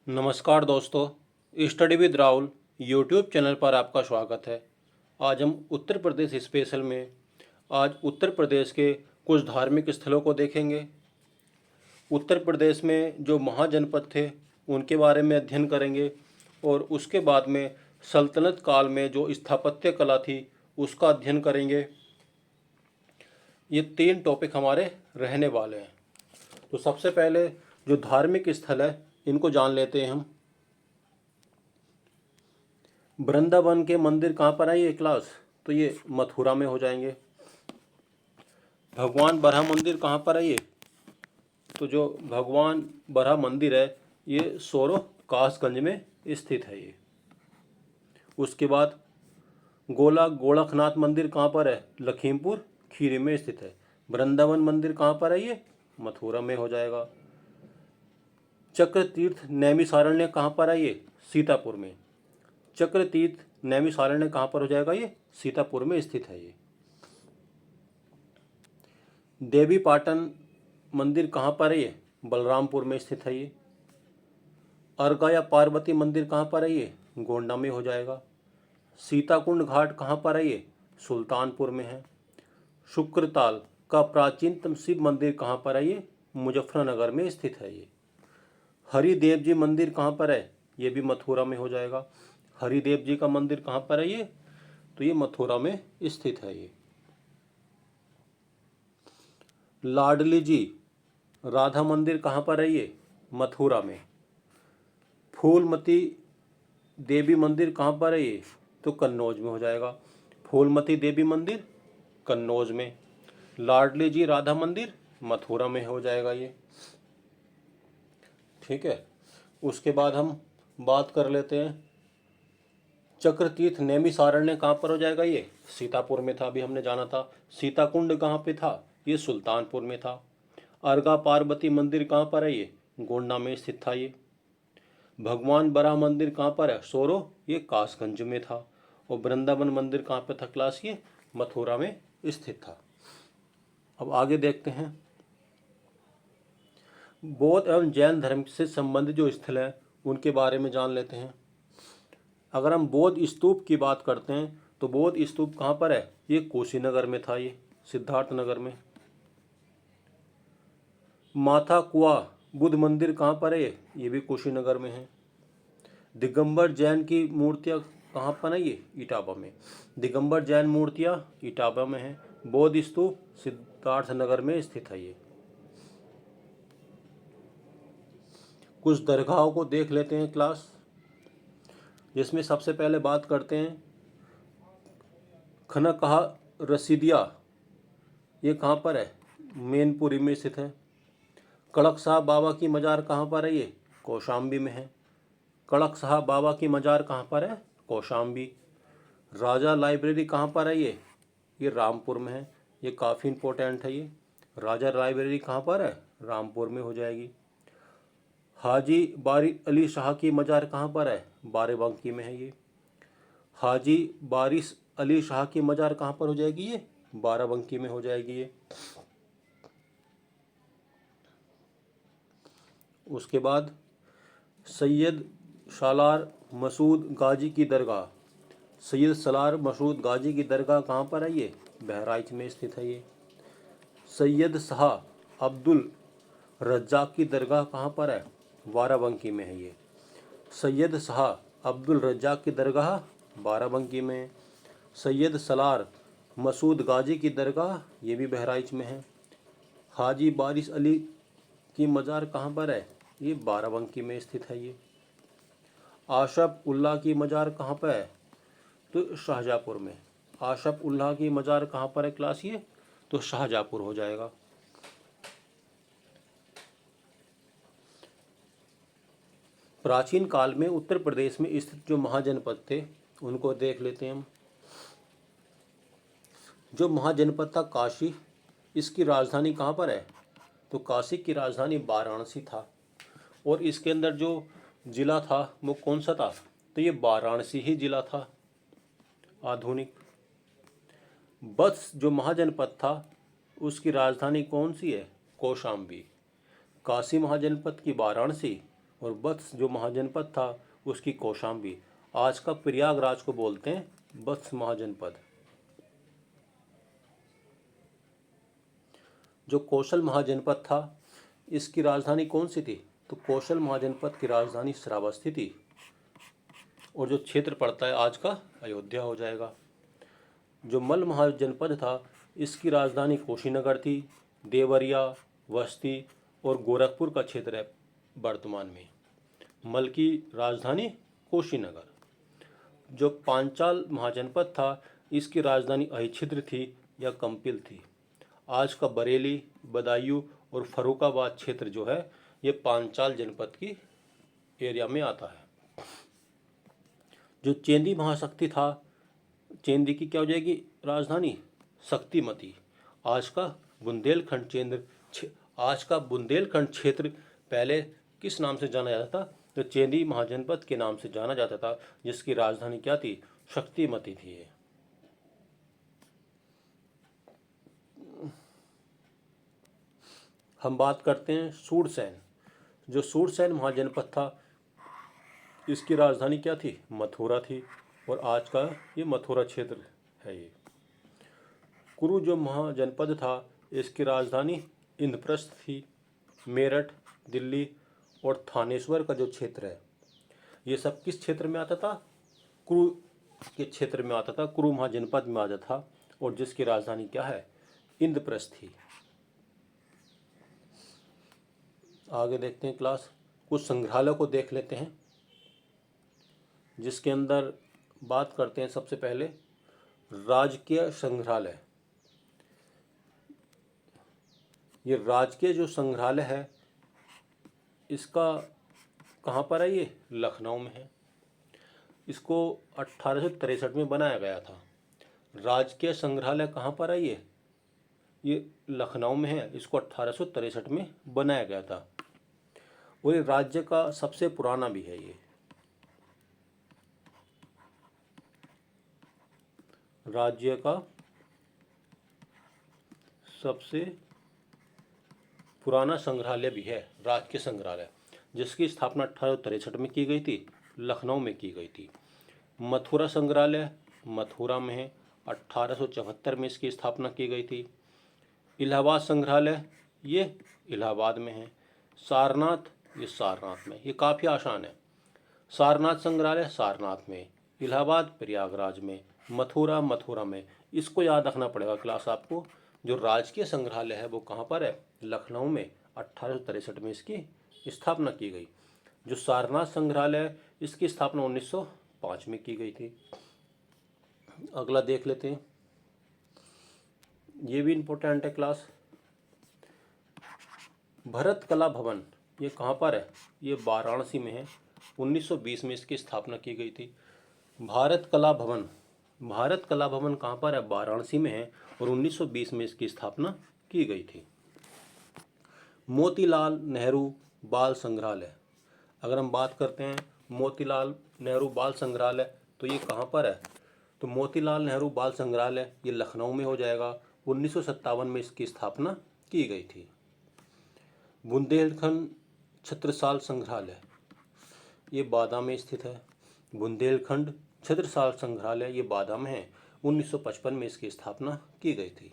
नमस्कार दोस्तों, study with Rahul YouTube channel पर आपका स्वागत है। आज हम उत्तर प्रदेश स्पेशल में आज उत्तर प्रदेश के कुछ धार्मिक स्थलों को देखेंगे। उत्तर प्रदेश में जो महाजनपद थे उनके बारे में अध्ययन करेंगे और उसके बाद में सल्तनत काल में जो स्थापत्य कला थी उसका अध्ययन करेंगे। ये 3 टॉपिक हमारे रहने वाले हैं। तो सबसे पहले जो धार्मिक स्थल है इनको जान लेते हैं हम। वृंदावन के मंदिर कहाँ पर है ये क्लास? तो ये मथुरा में हो जाएंगे। भगवान बरहा मंदिर कहाँ पर है ये? तो जो भगवान बरहा मंदिर है ये सोरो कासगंज में स्थित है ये। उसके बाद गोरखनाथ मंदिर कहाँ पर है? लखीमपुर खीरी में स्थित है। वृंदावन मंदिर कहाँ पर है ये? मथुरा में हो जाएगा। चक्र तीर्थ नैमिषारण्य कहाँ पर है ये? सीतापुर में। चक्र तीर्थ नैमिषारण्य कहाँ पर हो जाएगा ये? सीतापुर में स्थित है ये। देवी पाटन मंदिर कहाँ पर है ये? बलरामपुर में स्थित है ये। अर्का या पार्वती मंदिर कहाँ पर है ये? गोंडा में हो जाएगा। सीताकुंड घाट कहाँ पर है ये? सुल्तानपुर में है। शुक्रताल का प्राचीनतम शिव मंदिर कहाँ पर है ये? मुजफ्फरनगर में स्थित है ये। हरिदेव जी मंदिर कहाँ पर है? ये भी मथुरा में हो जाएगा। हरिदेव जी का मंदिर कहाँ पर है ये? तो ये मथुरा में स्थित है ये। लाडली जी राधा मंदिर कहाँ पर है ये? मथुरा में। फूलमती देवी मंदिर कहाँ पर है ये? तो कन्नौज में हो जाएगा। फूलमती देवी मंदिर कन्नौज में। लाडली जी राधा मंदिर मथुरा में हो जाएगा ये। ठीक है। उसके बाद हम बात कर लेते हैं चक्रतीर्थ नैमिषारण्य कहाँ पर हो जाएगा ये? सीतापुर में था, अभी हमने जाना था। सीताकुंड कहाँ पे था? ये सुल्तानपुर में था। अर्गा पार्वती मंदिर कहाँ पर है ये? गोंडा में स्थित था ये। भगवान बराह मंदिर कहाँ पर है? सोरो, ये कासगंज में था। और वृंदावन मंदिर कहाँ पे था क्लास? ये मथुरा में स्थित था। अब आगे देखते हैं बौद्ध एवं जैन धर्म से संबंधित जो स्थल हैं उनके बारे में जान लेते हैं। अगर हम बौद्ध स्तूप की बात करते हैं तो बौद्ध स्तूप कहाँ पर है? ये कुशीनगर में था, ये सिद्धार्थनगर में। माथा कुआ बुद्ध मंदिर कहाँ पर है? ये भी कुशीनगर में है। दिगंबर जैन की मूर्तियाँ कहाँ पर है? ये इटावा में। दिगंबर जैन मूर्तियाँ इटावा में है। बौद्ध स्तूप सिद्धार्थनगर में स्थित है ये। कुछ दरगाहों को देख लेते हैं क्लास, जिसमें सबसे पहले बात करते हैं खनकहा रसीदिया, ये कहाँ पर है? मैनपुरी में स्थित है। कड़क साहब बाबा की मज़ार कहाँ पर है? ये कौशाम्बी में है। कड़क साहब बाबा की मज़ार कहाँ पर है? कौशाम्बी। राजा लाइब्रेरी कहाँ पर है? ये रामपुर में है। ये काफ़ी इम्पोर्टेंट है ये। राजा लाइब्रेरी कहाँ पर है? रामपुर में हो जाएगी। हाजी बारी अली शाह की मज़ार कहाँ पर है? बाराबंकी में है ये। हाजी बारिश अली शाह की मज़ार कहाँ पर हो जाएगी? ये बाराबंकी में हो जाएगी ये। उसके बाद सैयद सालार मसूद गाजी की दरगाह, सैयद सलार मसूद गाजी की दरगाह कहाँ पर है? ये बहराइच में स्थित है ये। सैयद शाह अब्दुल रज्जाक की दरगाह कहाँ पर है? बाराबंकी में है ये। सैयद शाह अब्दुल रज्जाक की दरगाह बाराबंकी में। सैयद सलार मसूद गाजी की दरगाह ये भी बहराइच में है। हाजी बारिश अली की मज़ार कहाँ पर है? ये बाराबंकी में स्थित है ये। आशफ उल्लाह की मज़ार कहाँ पर है? तो शाहजहाँपुर में। आशफ उल्लाह की मज़ार कहाँ पर है क्लास? ये तो शाहजहाँपुर हो जाएगा। प्राचीन काल में उत्तर प्रदेश में स्थित जो महाजनपद थे उनको देख लेते हैं हम। जो महाजनपद था काशी, इसकी राजधानी कहाँ पर है? तो काशी की राजधानी वाराणसी था। और इसके अंदर जो जिला था वो कौन सा था? तो ये वाराणसी ही जिला था आधुनिक। बस जो महाजनपद था उसकी राजधानी कौन सी है? कौशाम्बी। काशी महाजनपद की वाराणसी और वत्स जो महाजनपद था उसकी कौशाम्बी। आज का प्रयागराज को बोलते हैं वत्स महाजनपद। जो कौशल महाजनपद था इसकी राजधानी कौन सी थी? तो कौशल महाजनपद की राजधानी श्रावस्ती थी। और जो क्षेत्र पड़ता है आज का अयोध्या हो जाएगा। जो मल्ल महाजनपद था इसकी राजधानी कुशीनगर थी। देवरिया, बस्ती और गोरखपुर का क्षेत्र है वर्तमान में। मल्ल की राजधानी कुशीनगर। जो पांचाल महाजनपद था इसकी राजधानी अहिच्छिद्र थी या कंपिल थी। आज का बरेली, बदायूं और फर्रुखाबाद क्षेत्र जो है ये पांचाल जनपद की एरिया में आता है। जो चेंदी महाशक्ति था, चेंदी की क्या हो जाएगी राजधानी? शक्तिमती। आज का बुंदेलखंड क्षेत्र पहले किस नाम से जाना जाता था? तो चेंदी महाजनपद के नाम से जाना जाता था, जिसकी राजधानी क्या थी? शक्तिमती थी। हम बात करते हैं सूरसैन। जो सूरसैन महाजनपद था इसकी राजधानी क्या थी? मथुरा थी। और आज का ये मथुरा क्षेत्र है। ये कुरु जो महाजनपद था इसकी राजधानी इंद्रप्रस्थ थी। मेरठ, दिल्ली और थानेश्वर का जो क्षेत्र है ये सब किस क्षेत्र में आता था? कुरु के क्षेत्र में आता था, कुरु महाजनपद में आता था। और जिसकी राजधानी क्या है? इंद्रप्रस्थ थी। आगे देखते हैं क्लास, कुछ संग्रहालय को देख लेते हैं, जिसके अंदर बात करते हैं सबसे पहले राजकीय संग्रहालय। ये राजकीय जो संग्रहालय है इसका कहाँ पर है? ये लखनऊ में है। इसको 1863 में बनाया गया था। राजकीय संग्रहालय कहाँ पर है? ये लखनऊ में है। इसको 1863 में बनाया गया था। और ये राज्य का सबसे पुराना भी है। ये राज्य का सबसे पुराना संग्रहालय भी है, राजकीय संग्रहालय, जिसकी स्थापना 1863 में की गई थी, लखनऊ में की गई थी। मथुरा संग्रहालय मथुरा में है, 1874 में इसकी स्थापना की गई थी। इलाहाबाद संग्रहालय ये इलाहाबाद में है। सारनाथ ये सारनाथ में। ये काफ़ी आसान है। सारनाथ संग्रहालय सारनाथ में, इलाहाबाद प्रयागराज में, मथुरा मथुरा में। इसको याद रखना पड़ेगा क्लास आपको। जो राजकीय संग्रहालय है वो कहाँ पर है? लखनऊ में। 1863 में इसकी स्थापना की गई। जो सारनाथ संग्रहालय है इसकी स्थापना 1905 में की गई थी। अगला देख लेते हैं, ये भी इम्पोर्टेंट है क्लास। भरत कला भवन ये कहाँ पर है? ये वाराणसी में है। 1920 में इसकी स्थापना की गई थी। भारत कला भवन कहाँ पर है? वाराणसी में है। और 1920 में इसकी स्थापना की गई थी। मोतीलाल नेहरू बाल संग्रहालय, अगर हम बात करते हैं मोतीलाल नेहरू बाल संग्रहालय तो ये कहाँ पर है? तो मोतीलाल नेहरू बाल संग्रहालय ये लखनऊ में हो जाएगा। 1957 में इसकी स्थापना की गई थी। बुंदेलखंड छत्रसाल संग्रहालय ये बादा में स्थित है। बुंदेलखंड छत्रसाल संग्रहालय ये बादा में है। 1955 में इसकी स्थापना की गई थी।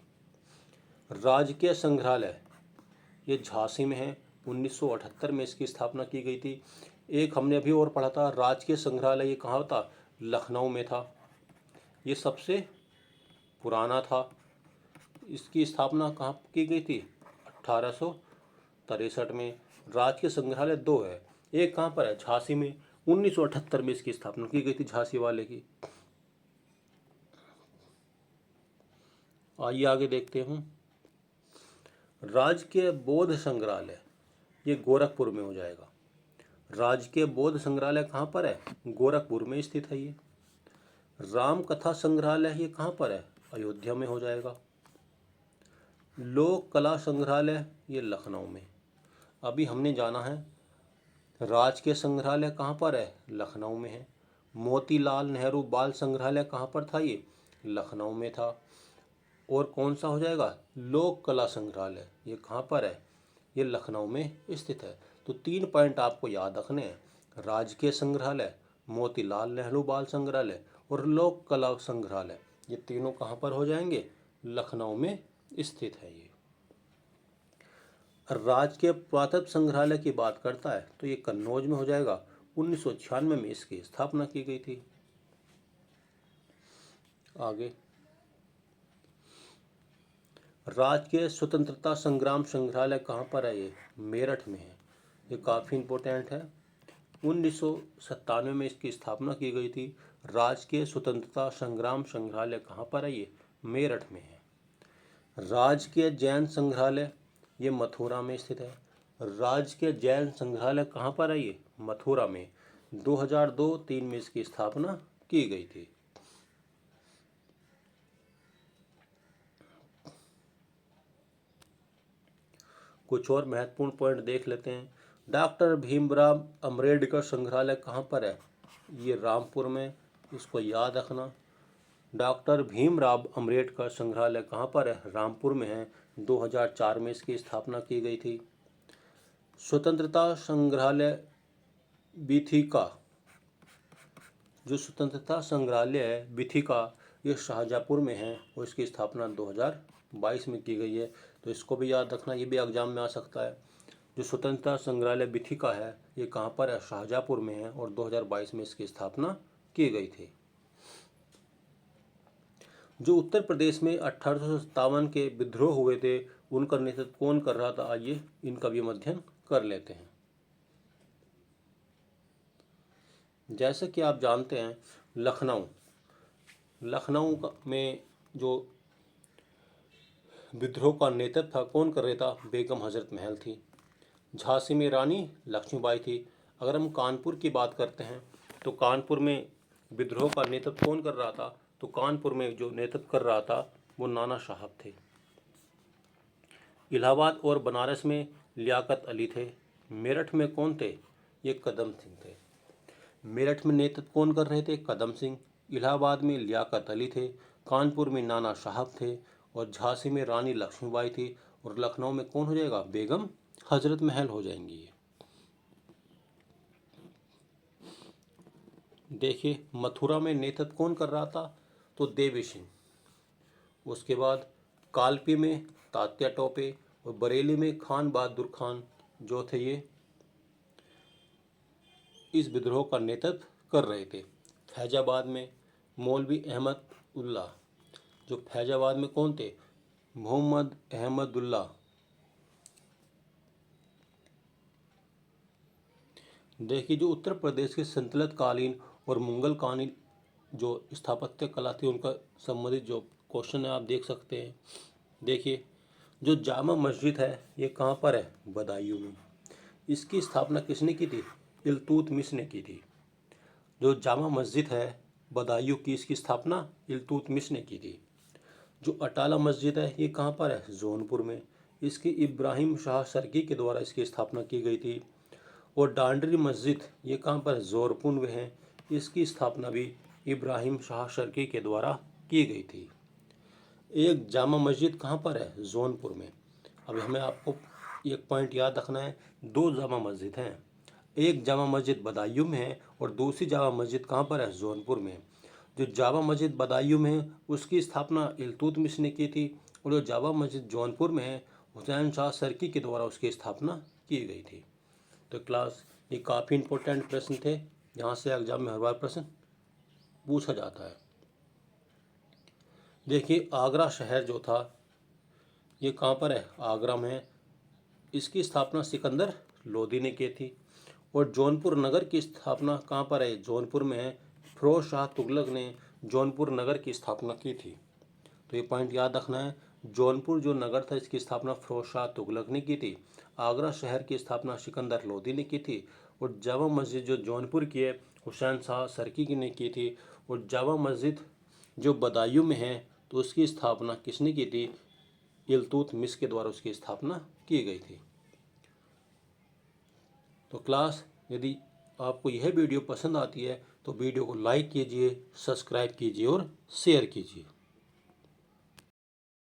राजकीय संग्रहालय ये झांसी में है। 1978 में इसकी स्थापना की गई थी। एक हमने अभी और पढ़ा था राजकीय संग्रहालय, ये कहाँ था? लखनऊ में था। ये सबसे पुराना था। इसकी स्थापना कहाँ की गई थी? 1863 में। राजकीय संग्रहालय दो है, एक कहाँ पर है? झांसी में। 1978 में इसकी स्थापना की गई थी झांसी वाले की। आइए आगे देखते हैं। राजकीय बौद्ध संग्रहालय ये गोरखपुर में हो जाएगा। राजकीय बौद्ध संग्रहालय कहाँ पर है? गोरखपुर में स्थित है ये। राम कथा संग्रहालय ये कहाँ पर है? अयोध्या में हो जाएगा। लोक कला संग्रहालय ये लखनऊ में। अभी हमने जाना है राजकीय संग्रहालय कहाँ पर है? लखनऊ में है। मोतीलाल नेहरू बाल संग्रहालय कहाँ पर था? ये लखनऊ में था। और कौन सा हो जाएगा? लोक कला संग्रहालय ये कहाँ पर है? ये लखनऊ में स्थित है। तो 3 पॉइंट आपको याद रखने हैं, राजकीय संग्रहालय, मोतीलाल नेहरू बाल संग्रहालय और लोक कला संग्रहालय। ये तीनों कहाँ पर हो जाएंगे, लखनऊ में स्थित है। ये राजकीय पुरातत्व संग्रहालय की बात करता है तो ये कन्नौज में हो जाएगा। 1996 में इसकी स्थापना की गई थी। आगे, राजकीय स्वतंत्रता संग्राम संग्रहालय कहाँ पर है, ये मेरठ में है। ये काफ़ी इम्पोर्टेंट है। 1997 में इसकी स्थापना की गई थी। राजकीय स्वतंत्रता संग्राम संग्रहालय कहाँ पर है, ये मेरठ में है। राजकीय जैन संग्रहालय ये मथुरा में स्थित है। राजकीय जैन संग्रहालय कहाँ पर है, ये मथुरा में। 2002-3 में इसकी स्थापना की गई थी। कुछ और महत्वपूर्ण पॉइंट देख लेते हैं। डॉक्टर भीमराव अम्बेडकर संग्रहालय कहाँ पर है, ये रामपुर में, इसको याद रखना। डॉक्टर भीमराव अम्बेडकर संग्रहालय कहाँ पर है, रामपुर में है। 2004 में इसकी स्थापना की गई थी। स्वतंत्रता संग्रहालय बीथिका, जो स्वतंत्रता संग्रहालय है बीथिका, ये शाहजहाँपुर में है और इसकी स्थापना 2022 में की गई है। तो इसको भी याद रखना, ये भी एग्जाम में आ सकता है। जो स्वतंत्रता संग्रहालय बीथिका है ये कहाँ पर है, शाहजहाँपुर में है और 2022 में इसकी स्थापना की गई थी। जो उत्तर प्रदेश में 1857 के विद्रोह हुए थे उनका नेतृत्व कौन कर रहा था, आइए इनका भी अध्ययन कर लेते हैं। जैसे कि आप जानते हैं, लखनऊ में जो विद्रोह का नेतृत्व था कौन कर रहा था, बेगम हजरत महल थी। झांसी में रानी लक्ष्मीबाई थी। अगर हम कानपुर की बात करते हैं तो कानपुर में विद्रोह का नेतृत्व कौन कर रहा था, तो कानपुर में जो नेतृत्व कर रहा था वो नाना साहब थे। इलाहाबाद और बनारस में लियाकत अली थे। मेरठ में कौन थे, ये कदम सिंह थे। मेरठ में नेतृत्व कौन कर रहे थे, कदम सिंह। इलाहाबाद में लियाकत अली थे। कानपुर में नाना साहब थे और झांसी में रानी लक्ष्मीबाई थी और लखनऊ में कौन हो जाएगा, बेगम हजरत महल हो जाएंगी। देखिए, मथुरा में नेतृत्व कौन कर रहा था, तो देवी सिंह। उसके बाद कालपी में तात्या टोपे और बरेली में खान बहादुर खान जो थे ये इस विद्रोह का नेतृत्व कर रहे थे। फैजाबाद में मौलवी अहमद उल्ला, जो फैजाबाद में कौन थे, मोहम्मद अहमदुल्ला। देखिए, जो उत्तर प्रदेश के संतलत कालीन और मुगल कालीन जो स्थापत्य कला थी उनका संबंधित जो क्वेश्चन है आप देख सकते हैं। देखिए, जो जामा मस्जिद है ये कहाँ पर है, बदायूं में। इसकी स्थापना किसने की थी, इल्तुतमिश ने की थी। जो जामा मस्जिद है बदायूं की, इसकी स्थापना इल्तुतमिश ने की थी। जो अटाला मस्जिद है ये कहाँ पर है, जौनपुर में। इसकी इब्राहिम शाह सरकी के द्वारा इसकी स्थापना की गई थी। और डांडरी मस्जिद ये कहाँ पर है, जोरपुर में है। इसकी स्थापना भी इब्राहिम शाह सरकी के द्वारा की गई थी। एक जामा मस्जिद कहाँ पर है, जौनपुर में। अब हमें आपको एक पॉइंट याद रखना है, 2 जामा मस्जिद हैं। एक जामा मस्जिद बदायूं में है और दूसरी जामा मस्जिद कहाँ पर है, जौनपुर में। जो जामा मस्जिद बदायूं में है उसकी स्थापना इल्तुतमिश ने की थी और जो जामा मस्जिद जौनपुर में है हुसैन शाह सरकी के द्वारा उसकी स्थापना की गई थी। तो क्लास, ये काफ़ी इंपॉर्टेंट प्रश्न थे, यहाँ से एग्जाम में हर बार प्रश्न पूछा जाता है। देखिए, आगरा शहर जो था ये कहाँ पर है, आगरा में। इसकी स्थापना सिकंदर लोदी ने की थी। और जौनपुर नगर की स्थापना कहाँ पर है, जौनपुर में है। फिरोज शाह तुगलक ने जौनपुर नगर की स्थापना की थी। तो ये पॉइंट याद रखना है, जौनपुर जो नगर था इसकी स्थापना फिरोज शाह तुगलक ने की थी। आगरा शहर की स्थापना सिकंदर लोदी ने की थी। और जामा मस्जिद जो जौनपुर की है हुसैन शाह सरकी ने की थी। और जामा मस्जिद जो बदायूं में है तो उसकी स्थापना किसने की थी, इल्तुतमिश के द्वारा उसकी स्थापना की गई थी। तो क्लास, यदि आपको यह वीडियो पसंद आती है तो वीडियो को लाइक कीजिए, सब्सक्राइब कीजिए और शेयर कीजिए।